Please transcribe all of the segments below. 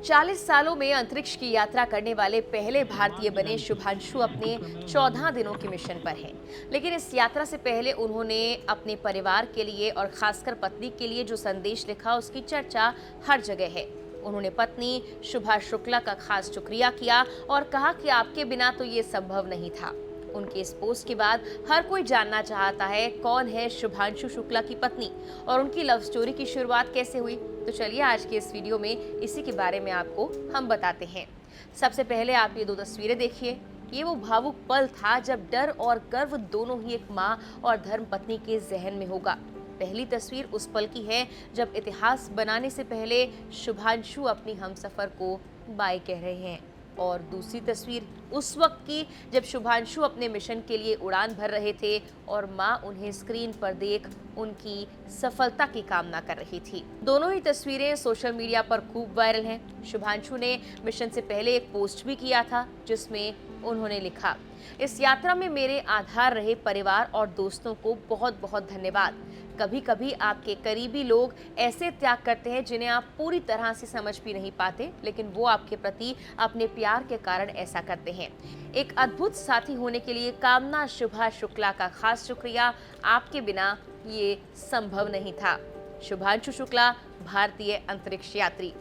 40 सालों में अंतरिक्ष की यात्रा करने वाले पहले भारतीय बने शुभांशु अपने 14 दिनों के मिशन पर हैं। लेकिन इस यात्रा से पहले उन्होंने अपने परिवार के लिए और खासकर पत्नी के लिए जो संदेश लिखा उसकी चर्चा हर जगह है। उन्होंने पत्नी शुभा शुक्ला का खास शुक्रिया किया और कहा कि आपके बिना तो ये संभव नहीं था। उनके इस पोस्ट के बाद हर कोई जानना चाहता है कौन है शुभांशु शुक्ला की पत्नी और उनकी लव स्टोरी की शुरुआत कैसे हुई। तो चलिए आज के इस वीडियो में इसी के बारे में आपको हम बताते हैं। सबसे पहले आप ये दो तस्वीरें देखिए। ये वो भावुक पल था जब डर और गर्व दोनों ही एक माँ और धर्म पत्नी के जहन में होगा। पहली तस्वीर उस पल की है जब इतिहास बनाने से पहले शुभांशु अपनी हमसफर को बाय कह रहे हैं, और दूसरी तस्वीर उस वक्त की जब शुभांशु अपने मिशन के लिए उड़ान भर रहे थे और मां उन्हें स्क्रीन पर देख उनकी सफलता की कामना कर रही थी। दोनों ही तस्वीरें सोशल मीडिया पर खूब वायरल हैं। शुभांशु ने मिशन से पहले एक पोस्ट भी किया था जिसमें उन्होंने लिखा, इस यात्रा में मेरे आधार रहे परिवार और दोस्तों को बहुत बहुत धन्यवाद। कभी कभी आपके करीबी लोग ऐसे त्याग करते हैं जिन्हें आप पूरी तरह से समझ भी नहीं पाते, लेकिन वो आपके प्रति अपने प्यार के कारण ऐसा करते हैं। एक अद्भुत साथी होने के लिए कामना शुभा शुक्ला का खास शुक्रिया, आपके बिना ये संभव नहीं था। शुभांशु शुक्ला भारतीय अंतरिक्ष यात्री।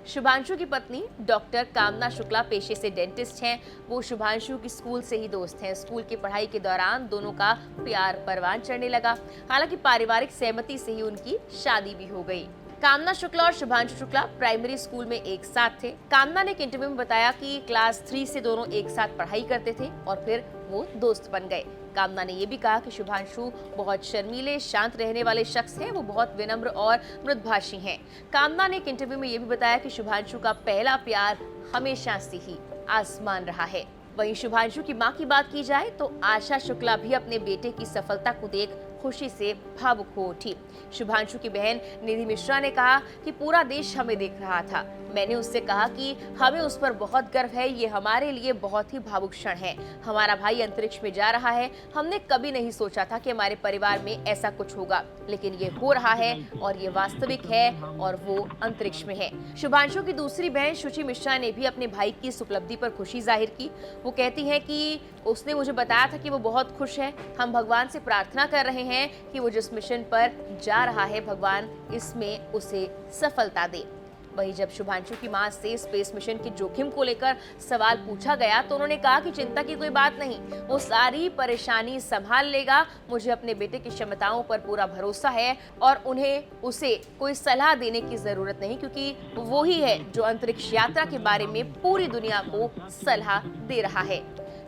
शुभांशु की पत्नी डॉक्टर कामना शुक्ला पेशे से डेंटिस्ट हैं। वो शुभांशु की स्कूल से ही दोस्त हैं। स्कूल की पढ़ाई के दौरान दोनों का प्यार परवान चढ़ने लगा। हालांकि पारिवारिक सहमति से ही उनकी शादी भी हो गई। कामना शुक्ला और शुभांशु शुक्ला प्राइमरी स्कूल में एक साथ थे। कामना ने एक इंटरव्यू में बताया कि क्लास 3 से दोनों एक साथ पढ़ाई करते थे और फिर वो दोस्त बन गए। कामना ने यह भी कहा कि शुभांशु बहुत शर्मीले शांत रहने वाले शख्स हैं। वो बहुत विनम्र और मृदुभाषी हैं। कामना ने एक इंटरव्यू में यह भी बताया कि शुभांशु का पहला प्यार हमेशा से ही आसमान रहा है। वहीं शुभांशु की मां की बात की जाए तो आशा शुक्ला भी अपने बेटे की सफलता को देख खुशी से भावुक हो उठी। शुभांशु की बहन निधि मिश्रा ने कहा कि पूरा देश हमें देख रहा था। मैंने उससे कहा कि हमें उस पर बहुत गर्व है, ये हमारे लिए बहुत ही भावुक क्षण है। हमारा भाई अंतरिक्ष में जा रहा है। हमने कभी नहीं सोचा था कि हमारे परिवार में ऐसा कुछ होगा, लेकिन ये हो रहा है और ये वास्तविक है और वो अंतरिक्ष में है। शुभांशु की दूसरी बहन शुचि मिश्रा ने भी अपने भाई की इस उपलब्धि पर खुशी जाहिर की। वो कहती है कि उसने मुझे बताया था कि वो बहुत खुश है। हम भगवान से प्रार्थना कर रहे हैं कि वो जिस मिशन पर जा रहा है भगवान इसमें उसे सफलता दे। वहीं जब शुभांशु की मां से स्पेस मिशन के जोखिम को लेकर सवाल पूछा गया तो उन्होंने कहा कि चिंता की कोई बात नहीं, वो सारी परेशानी संभाल लेगा। मुझे अपने बेटे की क्षमताओं पर पूरा भरोसा है और उसे कोई सलाह देने की जरूरत नहीं, क्योंकि वो ही है जो अंतरिक्ष यात्रा के बारे में पूरी दुनिया को सलाह दे रहा है।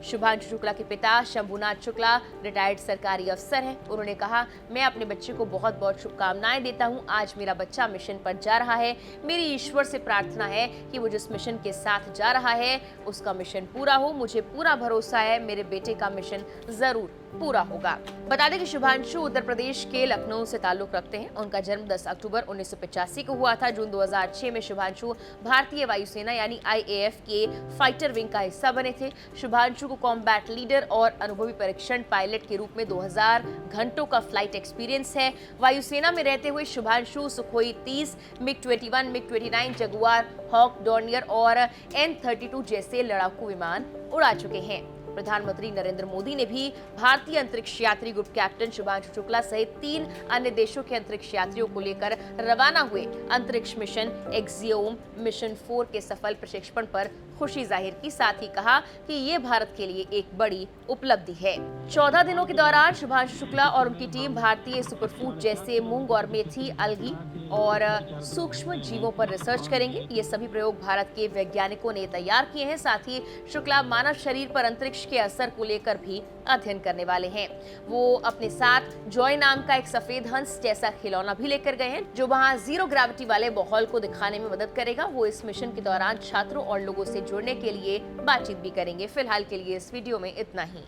शुभांशु शुक्ला के पिता शंभुनाथ शुक्ला रिटायर्ड सरकारी अफसर हैं। उन्होंने कहा, मैं अपने बच्चे को बहुत बहुत शुभकामनाएं देता हूं। आज मेरा बच्चा मिशन पर जा रहा है। मेरी ईश्वर से प्रार्थना है कि वो जिस मिशन के साथ जा रहा है उसका मिशन पूरा हो। मुझे पूरा भरोसा है मेरे बेटे का मिशन जरूर पूरा होगा। बता दें कि शुभांशु उत्तर प्रदेश के लखनऊ से ताल्लुक रखते हैं। उनका जन्म 10 अक्टूबर 1985 को हुआ था। जून 2006 में शुभांशु भारतीय वायुसेना यानी IAF के फाइटर विंग का हिस्सा बने थे। शुभांशु को कॉम्बैट लीडर और अनुभवी परीक्षण पायलट के रूप में 2000 घंटों का फ्लाइट एक्सपीरियंस है। वायुसेना में रहते हुए Shubhanshu Sukhoi 30, MiG-21, MiG-29, Jaguar, Hawk, Dornier और N-32 जैसे लड़ाकू विमान उड़ा चुके हैं। प्रधानमंत्री नरेंद्र मोदी ने भी भारतीय अंतरिक्ष यात्री ग्रुप कैप्टन शुभांशु शुक्ला सहित 3 अन्य देशों के अंतरिक्ष यात्रियों को लेकर रवाना हुए अंतरिक्ष मिशन एक्सियोम मिशन 4 के सफल प्रक्षेपण पर खुशी जाहिर की। साथ ही कहा कि ये भारत के लिए एक बड़ी उपलब्धि है। 14 दिनों के दौरान शुभांशु शुक्ला और उनकी टीम भारतीय सुपरफूड जैसे मूंग और मेथी, अलगी और सूक्ष्म जीवों पर रिसर्च करेंगे। ये सभी प्रयोग भारत के वैज्ञानिकों ने तैयार किए हैं। साथ ही शुक्ला मानव शरीर पर अंतरिक्ष के असर को लेकर भी अध्ययन करने वाले हैं। वो अपने साथ जॉय नाम का एक सफेद हंस जैसा खिलौना भी लेकर गए हैं जो वहां जीरो ग्रेविटी वाले माहौल को दिखाने में मदद करेगा। वो इस मिशन के दौरान छात्रों और लोगों से जुड़ने के लिए बातचीत भी करेंगे। फिलहाल के लिए इस वीडियो में इतना ही।